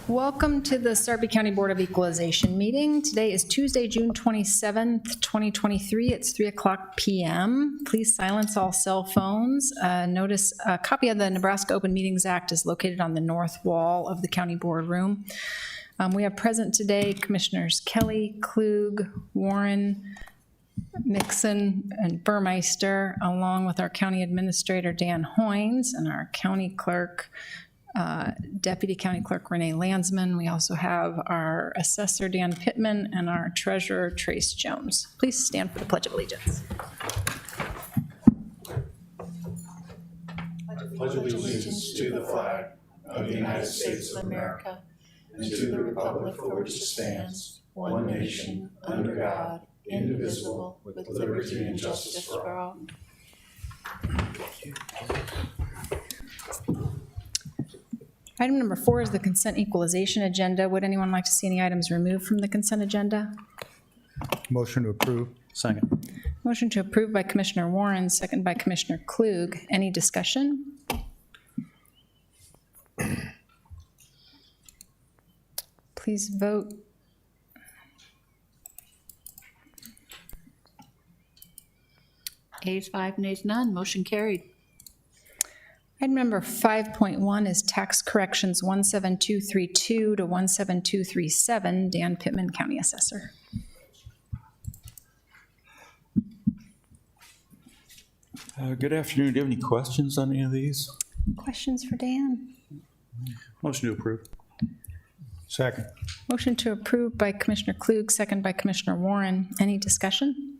Welcome to the Sarpy County Board of Equalization meeting. Today is Tuesday, June 27th, 2023. It's 3:00 p.m. Please silence all cell phones. Notice a copy of the Nebraska Open Meetings Act is located on the north wall of the county boardroom. We have present today Commissioners Kelly, Klug, Warren, Mixon, and Burmeister, along with our County Administrator Dan Hoynes and our County Clerk, Deputy County Clerk Renee Landsman. We also have our Assessor Dan Pittman and our Treasurer Trace Jones. Please stand for the Pledge of Allegiance. I pledge allegiance to the flag of the United States of America and to the republic for which it stands, one nation, under God, indivisible, with liberty and justice for all. Item number 4 is the consent equalization agenda. Would anyone like to see any items removed from the consent agenda? Motion to approve. Second. Motion to approve by Commissioner Warren, second by Commissioner Klug. Any discussion? Please vote. Ayes 5, nays none, motion carried. Item number 5.1 is tax corrections 17232 to 17237. Dan Pittman, County Assessor. Good afternoon. Do you have any questions on any of these? Questions for Dan? Motion to approve. Second. Motion to approve by Commissioner Klug, second by Commissioner Warren. Any discussion?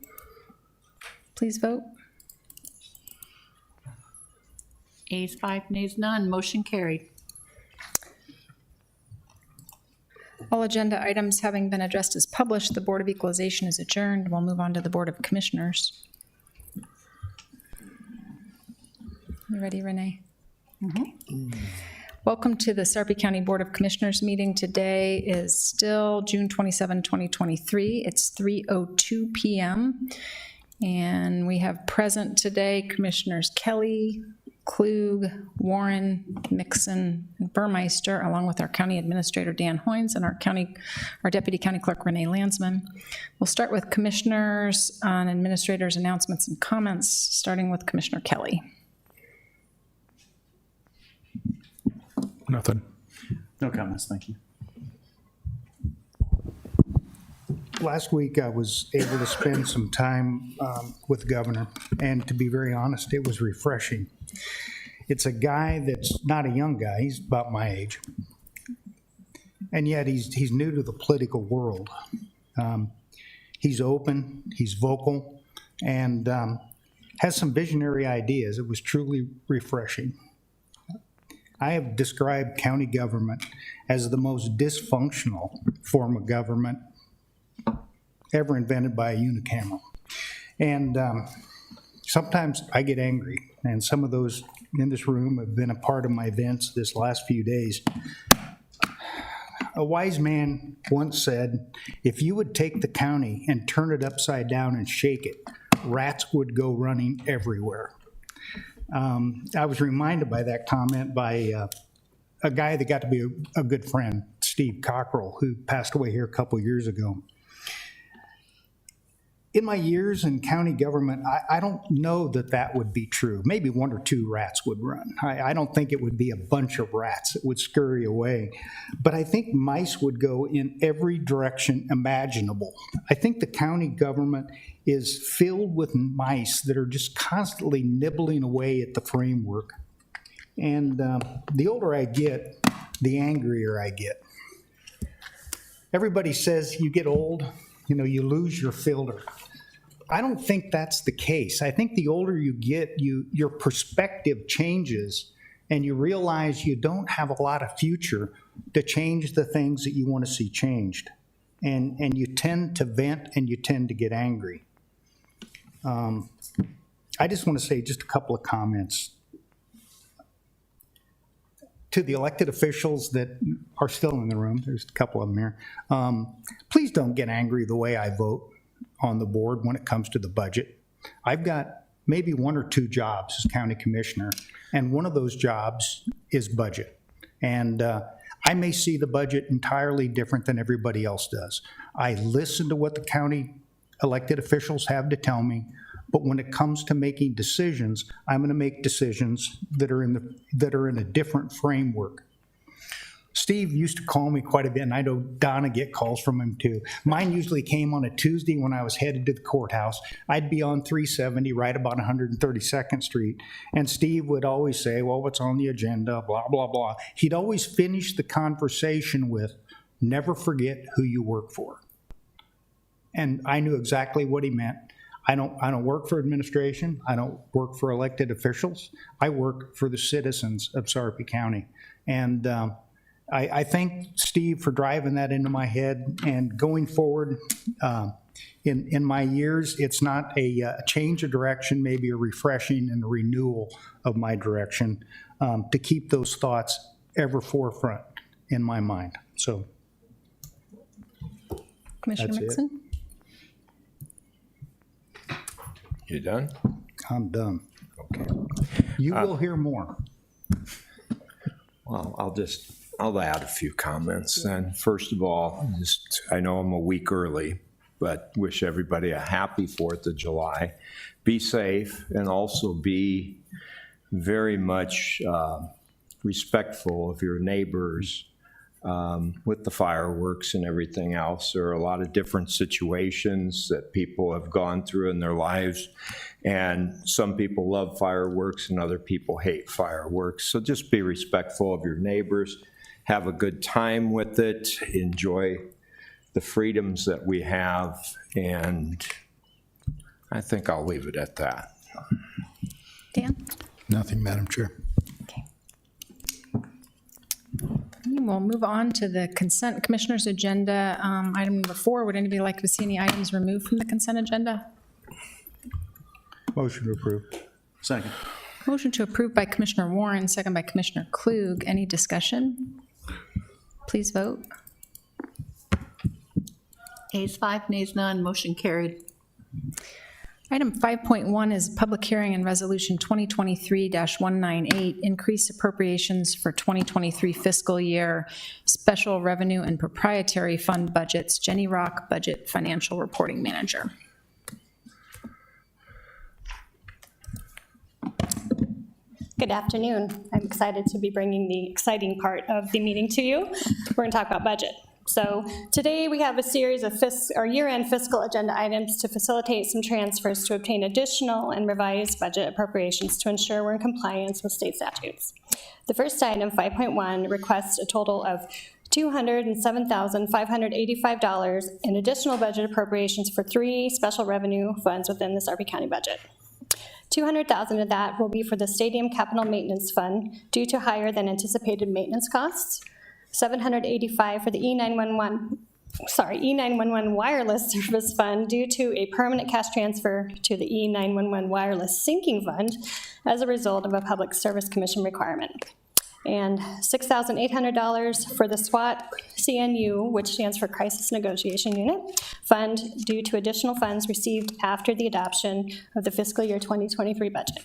Please vote. Ayes 5, nays none, motion carried. All agenda items having been addressed as published, the Board of Equalization is adjourned. We'll move on to the Board of Commissioners. You ready, Renee? Okay. Welcome to the Sarpy County Board of Commissioners meeting. Today is still June 27, 2023. It's 3:02 p.m. And we have present today Commissioners Kelly, Klug, Warren, Mixon, and Burmeister, along with our County Administrator Dan Hoynes and our Deputy County Clerk Renee Landsman. We'll start with Commissioners on Administrators' announcements and comments, starting with Commissioner Kelly. Nothing. No comments, thank you. Last week, I was able to spend some time with the governor, and to be very honest, it was refreshing. It's a guy that's not a young guy. He's about my age. And yet he's new to the political world. He's open, he's vocal, and has some visionary ideas. It was truly refreshing. I have described county government as the most dysfunctional form of government ever invented by a unicameral. And sometimes I get angry, and some of those in this room have been a part of my events this last few days. A wise man once said, if you would take the county and turn it upside down and shake it, rats would go running everywhere. I was reminded by that comment by a guy that got to be a good friend, Steve Cockrell, who passed away here a couple years ago. In my years in county government, I don't know that would be true. Maybe 1 or 2 rats would run. I don't think it would be a bunch of rats that would scurry away. But I think mice would go in every direction imaginable. I think the county government is filled with mice that are just constantly nibbling away at the framework. And the older I get, the angrier I get. Everybody says you get old, you lose your filter. I don't think that's the case. I think the older you get, your perspective changes, and you realize you don't have a lot of future to change the things that you want to see changed. And you tend to vent and you tend to get angry. I just want to say just a couple of comments. To the elected officials that are still in the room, there's a couple of them here, please don't get angry the way I vote on the board when it comes to the budget. I've got maybe 1 or 2 jobs as county commissioner, and one of those jobs is budget. And I may see the budget entirely different than everybody else does. I listen to what the county elected officials have to tell me, but when it comes to making decisions, I'm going to make decisions that are in a different framework. Steve used to call me quite a bit, and I know Donna get calls from him too. Mine usually came on a Tuesday when I was headed to the courthouse. I'd be on 370 right about 132nd Street, and Steve would always say, well, what's on the agenda, blah, blah, blah. He'd always finish the conversation with, never forget who you work for. And I knew exactly what he meant. I don't work for administration. I don't work for elected officials. I work for the citizens of Sarpy County. And I thank Steve for driving that into my head. And going forward, in my years, it's not a change of direction, maybe a refreshing and a renewal of my direction to keep those thoughts ever forefront in my mind. So Commissioner That's it. Mixon? You done? I'm done. Okay. You will hear more. Well, I'll add a few comments. And first of all, I know I'm a week early, but wish everybody a happy 4th of July. Be safe and also be very much respectful of your neighbors with the fireworks and everything else. There are a lot of different situations that people have gone through in their lives, and some people love fireworks and other people hate fireworks. So just be respectful of your neighbors. Have a good time with it. Enjoy the freedoms that we have, and I think I'll leave it at that. Dan? Nothing, Madam Chair. We'll move on to the consent commissioners agenda. Item number 4, would anybody like to see any items removed from the consent agenda? Motion to approve. Second. Motion to approve by Commissioner Warren, second by Commissioner Klug. Any discussion? Please vote. Ayes 5, nays none, motion carried. Item 5.1 is public hearing and resolution 2023-198, increase appropriations for 2023 fiscal year, special revenue and proprietary fund budgets. Jenny Rock, Budget Financial Reporting Manager. Good afternoon. I'm excited to be bringing the exciting part of the meeting to you. We're going to talk about budget. So today we have a series of year-end fiscal agenda items to facilitate some transfers to obtain additional and revised budget appropriations to ensure we're in compliance with state statutes. The first item, 5.1, requests a total of $207,585 in additional budget appropriations for 3 special revenue funds within the Sarpy County budget. $200,000 of that will be for the Stadium Capital Maintenance Fund due to higher than anticipated maintenance costs. $785 for the E911 Wireless Service Fund due to a permanent cash transfer to the E911 Wireless Sinking Fund as a result of a Public Service Commission requirement. And $6,800 for the SWAT CNU, which stands for Crisis Negotiation Unit, fund due to additional funds received after the adoption of the fiscal year 2023 budget.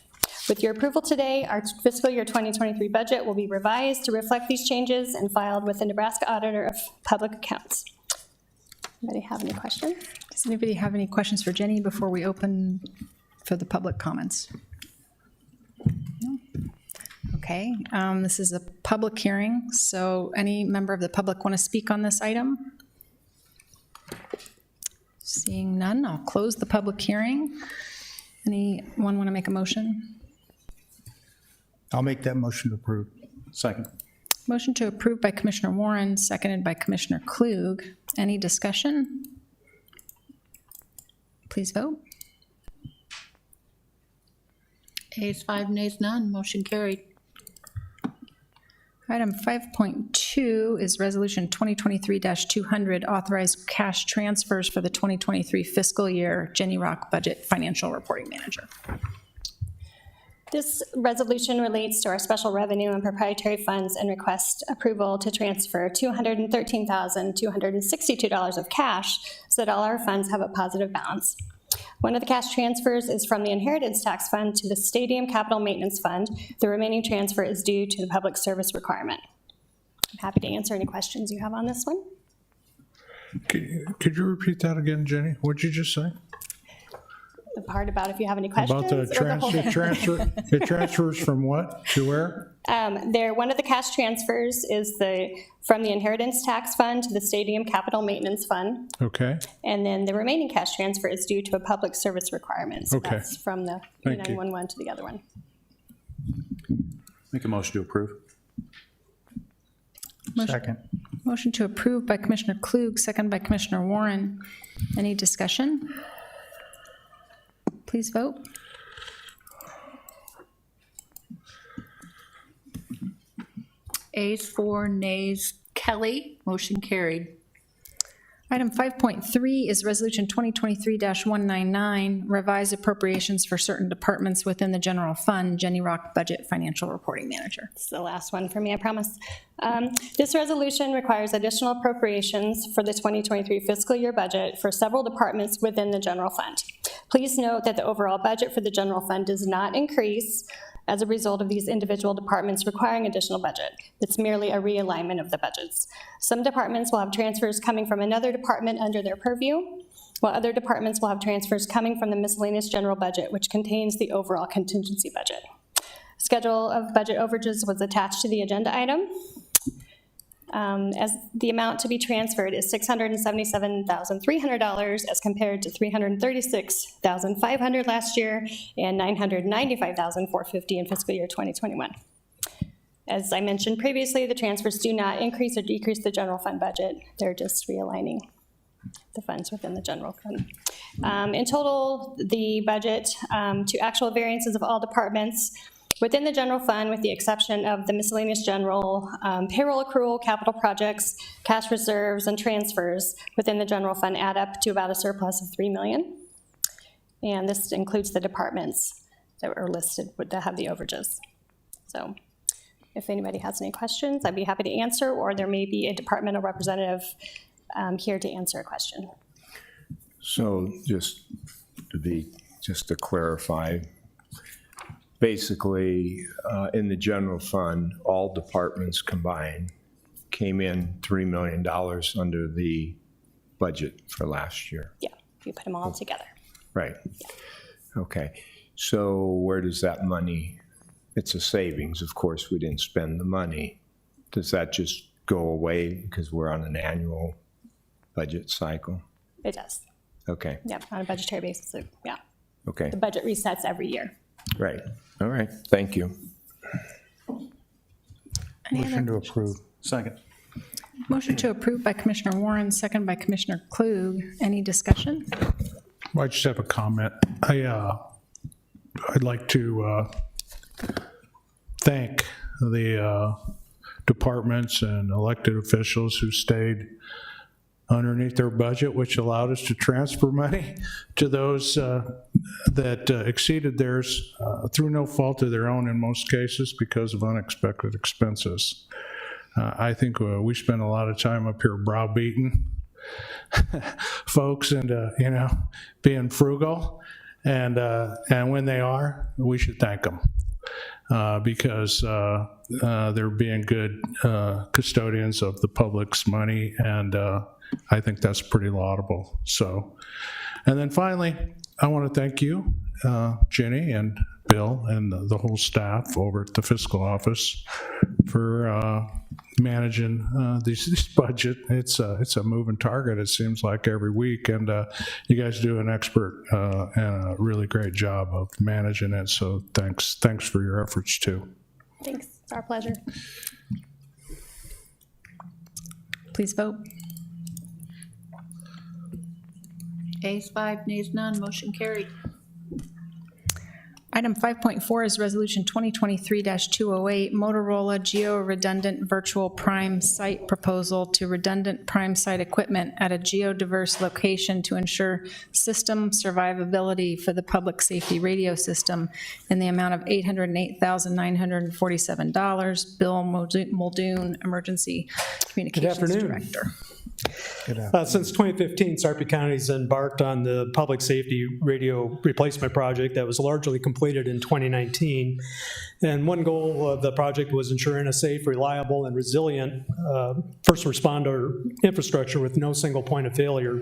With your approval today, our fiscal year 2023 budget will be revised to reflect these changes and filed with the Nebraska Auditor of Public Accounts. Anybody have any questions? Does anybody have any questions for Jenny before we open for the public comments? No? Okay, this is a public hearing, so any member of the public want to speak on this item? Seeing none, I'll close the public hearing. Anyone want to make a motion? I'll make that motion to approve. Second. Motion to approve by Commissioner Warren, seconded by Commissioner Klug. Any discussion? Please vote. Ayes 5, nays none, motion carried. Item 5.2 is Resolution 2023-200, authorized cash transfers for the 2023 fiscal year. Jenny Rock, Budget Financial Reporting Manager. This resolution relates to our special revenue and proprietary funds and requests approval to transfer $213,262 of cash so that all our funds have a positive balance. One of the cash transfers is from the Inheritance Tax Fund to the Stadium Capital Maintenance Fund. The remaining transfer is due to the public service requirement. I'm happy to answer any questions you have on this one. Could you repeat that again, Jenny? What'd you just say? The part about if you have any questions. About the or the whole thing? transfer, it transfers from what to where? One of the cash transfers is from the inheritance tax fund to the stadium capital maintenance fund. Okay, And then the remaining cash transfer is due to a public service requirement. So Okay. that's from the Thank you. 911 to the other one. Make a motion to approve. Second. Motion to approve by Commissioner Klug, second by Commissioner Warren. Any discussion? Please vote. Ayes 4, nays Kelly, motion carried. Item 5.3 is Resolution 2023-199, revise appropriations for certain departments within the general fund. Jenny Rock, Budget Financial Reporting Manager. It's the last one for me, I promise. This resolution requires additional appropriations for the 2023 fiscal year budget for several departments within the general fund. Please note that the overall budget for the general fund does not increase as a result of these individual departments requiring additional budget. It's merely a realignment of the budgets. Some departments will have transfers coming from another department under their purview, while other departments will have transfers coming from the miscellaneous general budget, which contains the overall contingency budget. Schedule of budget overages was attached to the agenda item. As the amount to be transferred is $677,300 as compared to $336,500 last year and $995,450 in fiscal year 2021. As I mentioned previously, the transfers do not increase or decrease the general fund budget. They're just realigning the funds within the general fund. In total, the budget to actual variances of all departments within the general fund, with the exception of the miscellaneous general, payroll accrual, capital projects, cash reserves, and transfers within the general fund add up to about a surplus of $3 million. And this includes the departments that are listed that have the overages. So if anybody has any questions, I'd be happy to answer, or there may be a departmental representative here to answer a question. So just to clarify, basically, in the general fund, all departments combined came in $3 million under the budget for last year. Yeah, if you put them all together. Right. Okay. So where does that money, it's a savings, of course, we didn't spend the money. Does that just go away because we're on an annual budget cycle? It does. Okay. Yep, on a budgetary basis, so, yeah. Okay. The budget resets every year. Right. All right. Thank you. Motion to approve. Second. Motion to approve by Commissioner Warren, second by Commissioner Klug. Any discussion? Well, I just have a comment. I'd like to thank the departments and elected officials who stayed underneath their budget, which allowed us to transfer money to those that exceeded theirs through no fault of their own in most cases because of unexpected expenses. I think we spend a lot of time up here browbeating folks and, being frugal. And when they are, we should thank them because they're being good custodians of the public's money, and I think that's pretty laudable. So, and then finally, I want to thank you, Jenny and Bill and the whole staff over at the fiscal office for managing this budget. It's a moving target, it seems like, every week, and you guys do an expert and a really great job of managing it, so thanks for your efforts too. Thanks, it's our pleasure. Please vote. Ayes 5, nays none, motion carried. Item 5.4 is Resolution 2023-208, Motorola Geo-Redundant Virtual Prime Site Proposal to redundant prime site equipment at a geodiverse location to ensure system survivability for the public safety radio system in the amount of $808,947. Bill Muldoon, Emergency Communications afternoon. Director. Since 2015, Sarpy County's embarked on the public safety radio replacement project that was largely completed in 2019. And one goal of the project was ensuring a safe, reliable, and resilient first responder infrastructure with no single point of failure.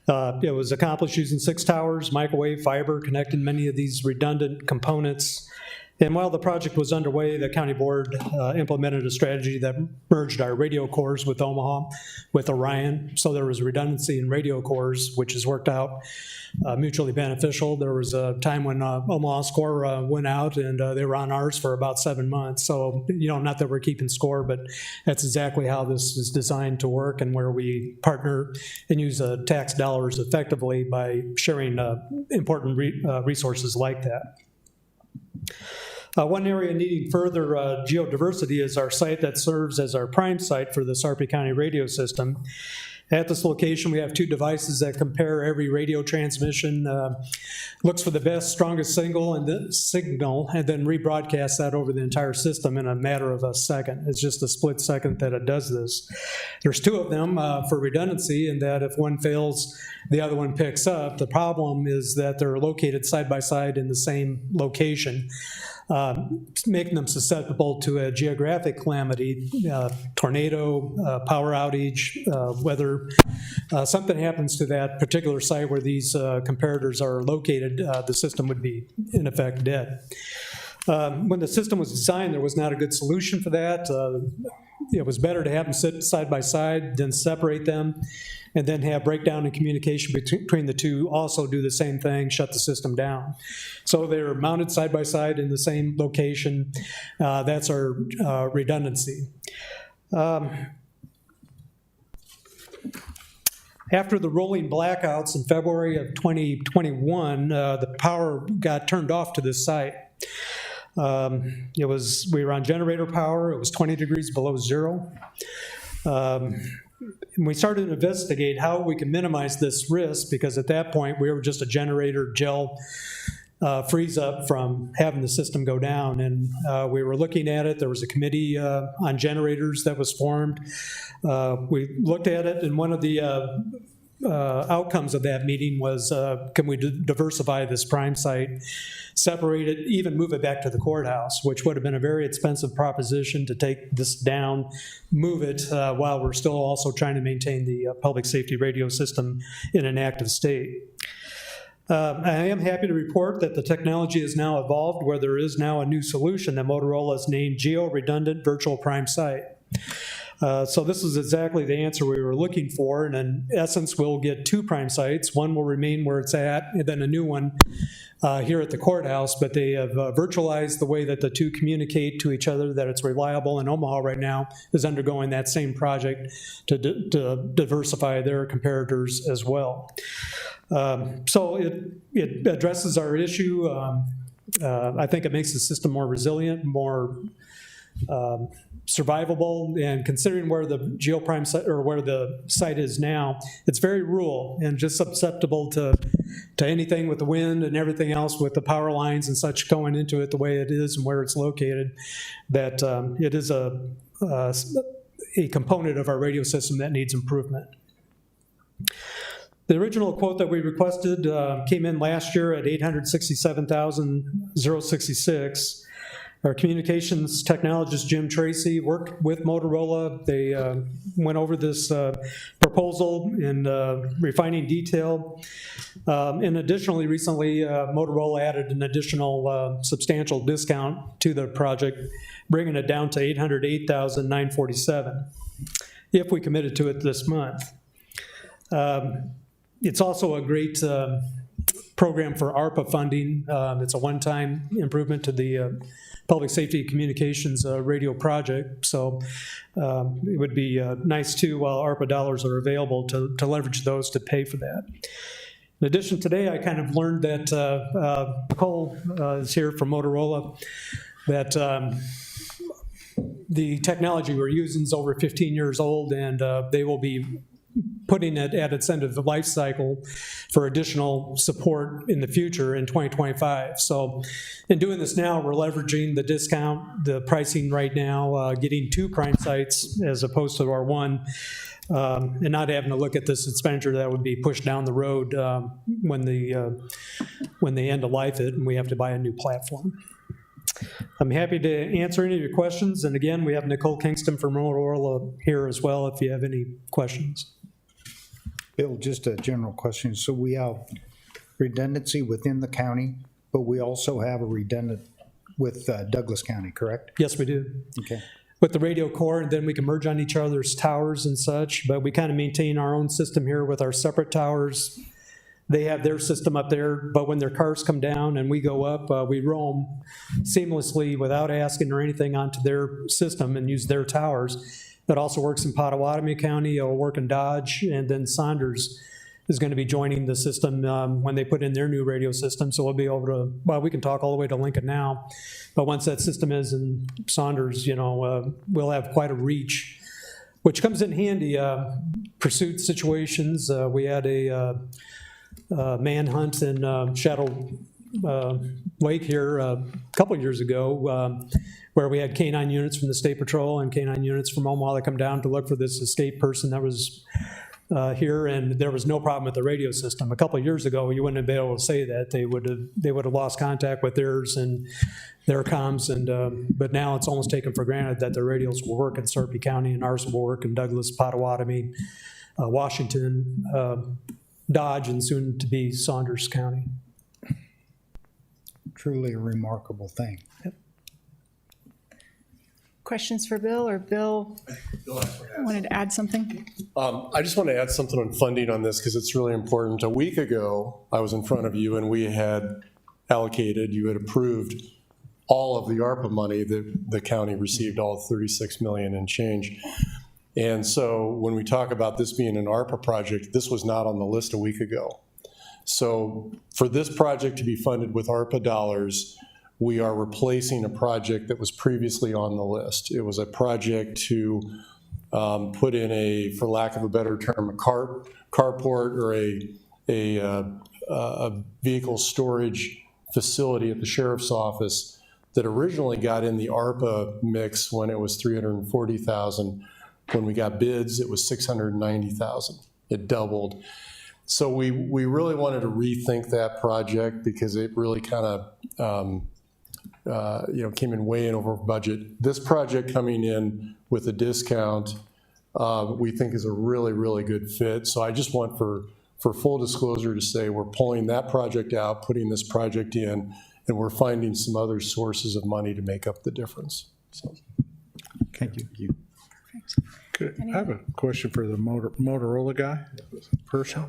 It was accomplished using 6 towers, microwave, fiber, connecting many of these redundant components. And while the project was underway, the county board implemented a strategy that merged our radio cores with Omaha, with Orion. So there was redundancy in radio cores, which has worked out mutually beneficial. There was a time when Omaha's core went out, and they were on ours for about 7 months. So, not that we're keeping score, but that's exactly how this is designed to work, and where we partner and use tax dollars effectively by sharing important resources like that. One area needing further geodiversity is our site that serves as our prime site for the Sarpy County radio system. At this location, we have 2 devices that compare every radio transmission, looks for the best, strongest signal, and then rebroadcast that over the entire system in a matter of a second. It's just a split second that it does this. There's 2 of them for redundancy, in that if one fails, the other one picks up. The problem is that they're located side by side in the same location, making them susceptible to a geographic calamity, tornado, power outage, weather. Something happens to that particular site where these comparators are located, the system would be, in effect, dead. When the system was designed, there was not a good solution for that. It was better to have them sit side by side than separate them, and then have breakdown in communication between the 2, also do the same thing, shut the system down. So they're mounted side by side in the same location. That's our redundancy. After the rolling blackouts in February of 2021, the power got turned off to this site. We were on generator power. It was 20 degrees below zero. And we started to investigate how we could minimize this risk, because at that point we were just a generator gel freeze up from having the system go down. And we were looking at it. There was a committee on generators that was formed. We looked at it, and one of the outcomes of that meeting was, can we diversify this prime site, separate it, even move it back to the courthouse, which would have been a very expensive proposition to take this down, move it, while we're still also trying to maintain the public safety radio system in an active state. I am happy to report that the technology has now evolved, where there is now a new solution that Motorola has named Geo-Redundant Virtual Prime Site. So this is exactly the answer we were looking for, and in essence, we'll get 2 prime sites. One will remain where it's at, and then a new one here at the courthouse, but they have virtualized the way that the 2 communicate to each other, that it's reliable, and Omaha right now is undergoing that same project to diversify their comparators as well. So it addresses our issue. I think it makes the system more resilient, more survivable, and considering where the geoprime site, or where the site is now, it's very rural and just susceptible to anything with the wind and everything else, with the power lines and such going into it the way it is and where it's located, that it is a component of our radio system that needs improvement. The original quote that we requested came in last year at $867,066. Our communications technologist, Jim Tracy, worked with Motorola. They went over this proposal in refining detail. And additionally, recently, Motorola added an additional substantial discount to the project, bringing it down to $808,947 if we committed to it this month. It's also a great program for ARPA funding. It's a one-time improvement to the Public Safety Communications radio project. So it would be nice too, while ARPA dollars are available, to leverage those to pay for that. In addition, today I kind of learned that Nicole is here from Motorola, that the technology we're using is over 15 years old, and they will be putting it at its end of the life cycle for additional support in the future in 2025. So in doing this now, we're leveraging the discount, the pricing right now, getting 2 prime sites as opposed to our 1, and not having to look at this expenditure that would be pushed down the road when they end of life it and we have to buy a new platform. I'm happy to answer any of your questions, and again, we have Nicole Kingston from Motorola here as well if you have any questions. Bill, just a general question. So we have redundancy within the county, but we also have a redundant with Douglas County, correct? Yes, we do. Okay. With the radio core, and then we can merge on each other's towers and such, but we kind of maintain our own system here with our separate towers. They have their system up there, but when their cars come down and we go up, we roam seamlessly without asking or anything onto their system and use their towers. That also works in Pottawatomie County, it'll work in Dodge, and then Saunders is going to be joining the system when they put in their new radio system. So we'll be able to, well, we can talk all the way to Lincoln now, but once that system is in Saunders, we'll have quite a reach, which comes in handy. Pursuit situations, we had a manhunt in Shadow Lake here a couple years ago, where we had K-9 units from the State Patrol and K-9 units from Omaha that come down to look for this escaped person that was here, and there was no problem with the radio system. A couple of years ago, you wouldn't have been able to say that. They would have lost contact with theirs and their comms, and but now it's almost taken for granted that their radios will work in Sarpy County, and ours will work in Douglas, Pottawatomie, Washington, Dodge, and soon to be Saunders County. Truly a remarkable thing. Questions for Bill, or Bill wanted to add something? I just want to add something on funding on this because it's really important. A week ago, I was in front of you and we had allocated, you had approved all of the ARPA money that the county received, all 36 million and change. And so when we talk about this being an ARPA project, this was not on the list a week ago. So for this project to be funded with ARPA dollars, we are replacing a project that was previously on the list. It was a project to put in a, for lack of a better term, a carport or a vehicle storage facility at the sheriff's office that originally got in the ARPA mix when it was $340,000. When we got bids, it was $690,000. It doubled. So we really wanted to rethink that project because it really kind of came in way in over budget. This project coming in with a discount, we think is a really, really good fit. So I just want for full disclosure to say we're pulling that project out, putting this project in, and we're finding some other sources of money to make up the difference. So. Thank you. Good. I have a question for the Motorola guy, person.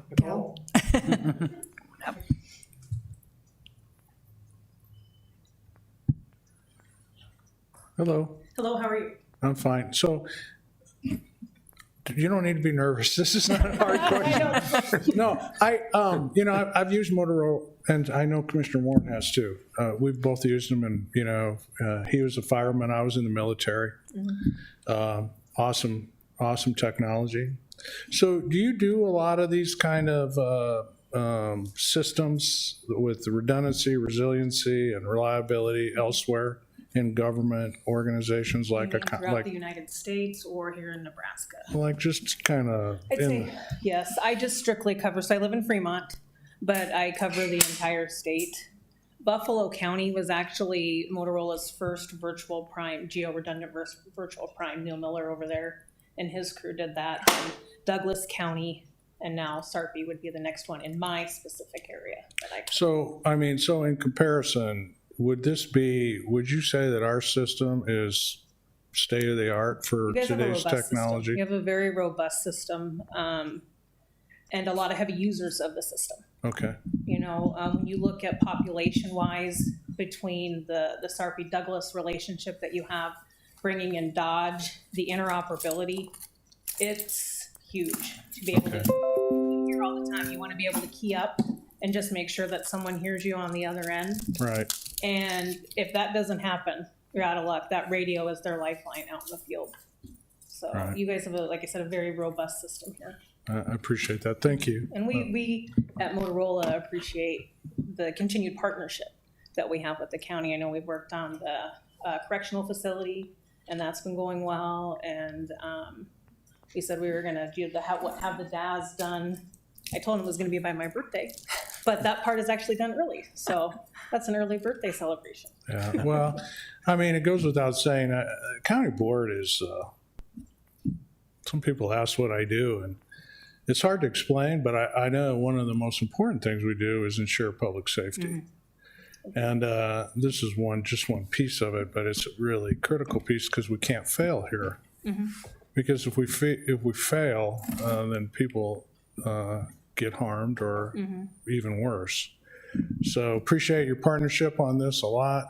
Hello. Hello, how are you? I'm fine. So you don't need to be nervous. This is not a hard question. No, I've used Motorola, and I know Commissioner Warren has too. We've both used them, and he was a fireman. I was in the military. Mm-hmm. Awesome technology. So do you do a lot of these kind of systems with redundancy, resiliency, and reliability elsewhere in government organizations throughout the United States or here in Nebraska? Like just kind of. I'd say yes. I just strictly cover. So I live in Fremont, but I cover the entire state. Buffalo County was actually Motorola's first virtual prime, geo-redundant virtual prime. Neil Miller over there and his crew did that. And Douglas County and now Sarpy would be the next one in my specific area that I cover. So in comparison, would you say that our system is state of the art for today's technology? You have a very robust system and a lot of heavy users of the system. Okay. When you look at population-wise between the Sarpy-Douglas relationship that you have, bringing in Dodge, the interoperability, it's huge to be able to hear all the time. You want to be able to key up and just make sure that someone hears you on the other end. Right. And if that doesn't happen, you're out of luck. That radio is their lifeline out in the field. So You guys have, like I said, a very robust system here. I appreciate that. Thank you. And we at Motorola appreciate the continued partnership that we have with the county. I know we've worked on the correctional facility, and that's been going well. And we said we were gonna do have the DAS done. I told him it was gonna be by my birthday, but that part is actually done early. So that's an early birthday celebration. Yeah, well, I mean, it goes without saying, county board is, some people ask what I do, and it's hard to explain, but I know one of the most important things we do is ensure public safety. And this is just one piece of it, but it's a really critical piece because we can't fail here. Because if we fail, then people get harmed or even worse. So appreciate your partnership on this a lot,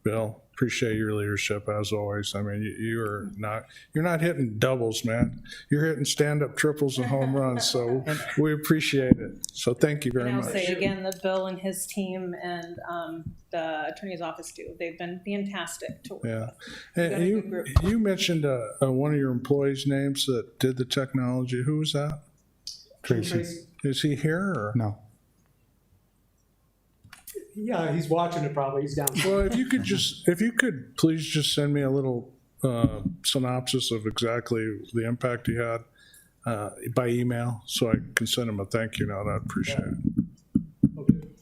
Bill. Appreciate your leadership as always. I mean, you're not hitting doubles, man. You're hitting stand-up triples and home runs. So we appreciate it. So thank you very And I'll much. say again that Bill and his team and the attorney's office too, they've been fantastic to work Yeah. with. And you mentioned one of your employees' names that did the technology. Who was that? Tracy. Is he here or? No. Yeah, he's watching it probably, he's down. Well, if you could please just send me a little synopsis of exactly the impact he had by email, so I can send him a thank you note. I'd appreciate it.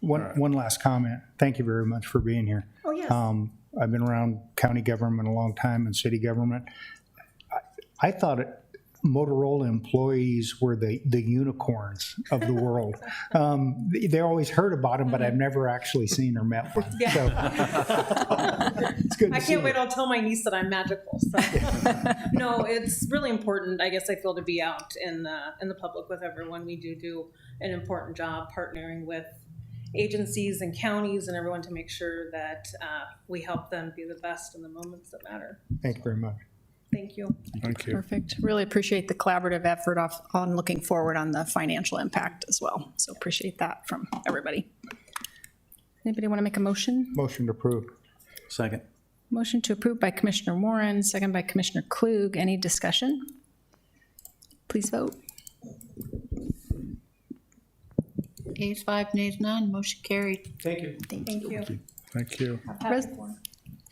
One last comment. Thank you very much for being here. Oh, yes. I've been around county government a long time and city government. I thought Motorola employees were the unicorns of the world. They always heard about them, but I've never actually seen or met one. Yeah. So, it's good to I see can't wait. you. I'll tell my niece that I'm magical. So. No, it's really important. I guess I feel to be out in the public with everyone. We do an important job partnering with agencies and counties and everyone to make sure that we help them be the best in the moments that matter. Thank you very much. Thank you. Thank you. Perfect. Really appreciate the collaborative effort on looking forward on the financial impact as well. So appreciate that from everybody. Anybody want to make a motion? Motion to approve. Second. Motion to approve by Commissioner Warren, second by Commissioner Klug. Any discussion? Please vote. Ayes 5, nays none, motion carried. Thank you. Thank you. Thank you.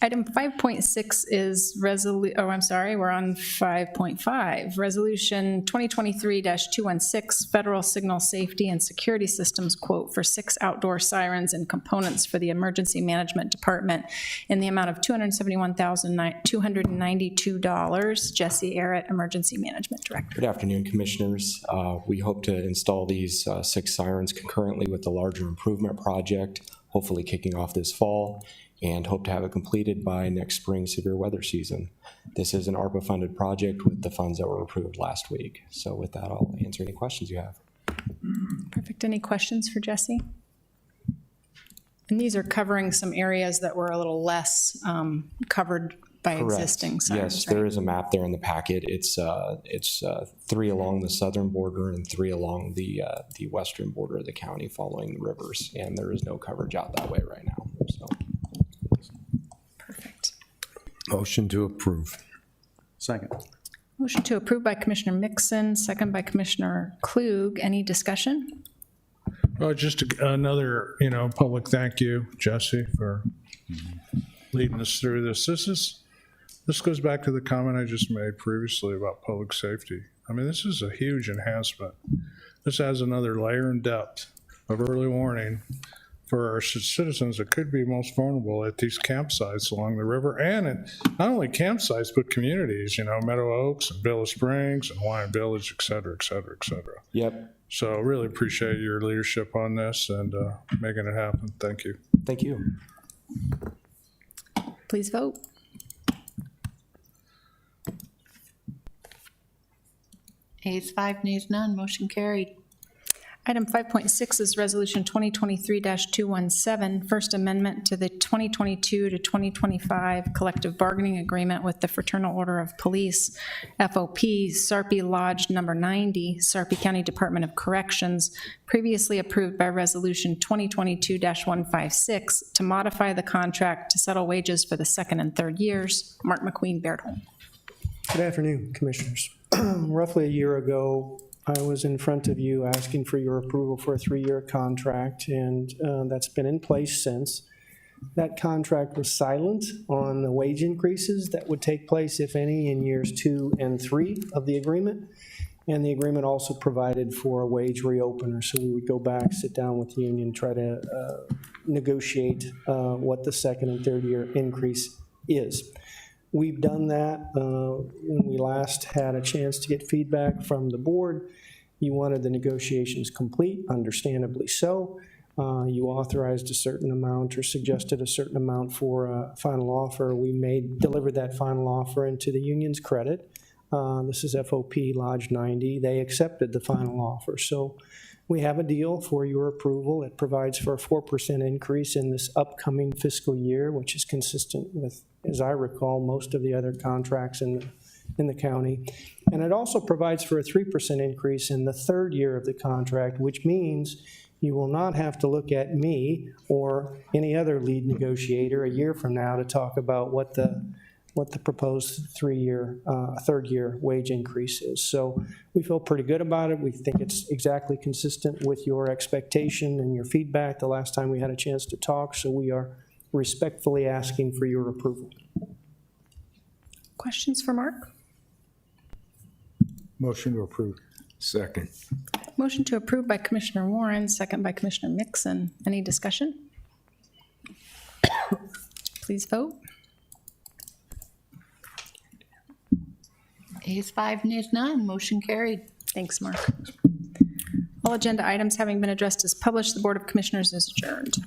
Item 5.6 is we're on 5.5. Resolution 2023-216, Federal Signal Safety and Security Systems quote for 6 outdoor sirens and components for the Emergency Management Department in the amount of $271,292. Jesse Arrett, Emergency Management Director. Good afternoon, Commissioners. We hope to install these 6 sirens concurrently with the larger improvement project, hopefully kicking off this fall, and hope to have it completed by next spring severe weather season. This is an ARPA-funded project with the funds that were approved last week. So with that, I'll answer any questions you have. Perfect. Any questions for Jesse? And these are covering some areas that were a little less covered by existing sirens, Yes, right? there is a map there in the packet. It's 3 along the southern border and 3 along the western border of the county following the rivers. And there is no coverage out that way right now, so. Perfect. Motion to approve. Second. Motion to approve by Commissioner Mixon, second by Commissioner Klug. Any discussion? Well, just another, public thank you, Jesse, for leading us through this. This goes back to the comment I just made previously about public safety. I mean, this is a huge enhancement. This adds another layer and depth of early warning for our citizens that could be most vulnerable at these campsites along the river, and at not only campsites, but communities, Meadow Oaks and Villa Springs and Hawaiian Village, et cetera, et cetera, et cetera. Yep, So really appreciate your leadership on this and making it happen. Thank you. thank you. Please vote. Ayes 5, nays none, motion carried. Item 5.6 is Resolution 2023-217, First Amendment to the 2022 to 2025 Collective Bargaining Agreement with the Fraternal Order of Police, FOP, Sarpy Lodge Number 90, Sarpy County Department of Corrections, previously approved by Resolution 2022-156 to modify the contract to settle wages for the second and third years. Mark McQueen, Baird Home. Good afternoon, Commissioners. Roughly a year ago, I was in front of you asking for your approval for a 3-year contract, and that's been in place since. That contract was silent on the wage increases that would take place, if any, in years 2 and 3 of the agreement. And the agreement also provided for a wage reopener, so we would go back, sit down with the union, try to negotiate what the second and third year increase is. We've done that when we last had a chance to get feedback from the board. You wanted the negotiations complete, understandably so. You authorized a certain amount or suggested a certain amount for a final offer. We delivered that final offer into the union's credit. This is FOP Lodge 90. They accepted the final offer. So we have a deal for your approval. It provides for a 4% increase in this upcoming fiscal year, which is consistent with, as I recall, most of the other contracts in the county. And it also provides for a 3% increase in the third year of the contract, which means you will not have to look at me or any other lead negotiator a year from now to talk about what the proposed third year wage increase is. So we feel pretty good about it. We think it's exactly consistent with your expectation and your feedback the last time we had a chance to talk. So we are respectfully asking for your approval. Questions for Mark? Motion to approve. Second. Motion to approve by Commissioner Warren, second by Commissioner Mixon. Any discussion? Please vote. Ayes 5, nays none, motion carried. Thanks, Mark. All agenda items having been addressed as published, the Board of Commissioners is adjourned.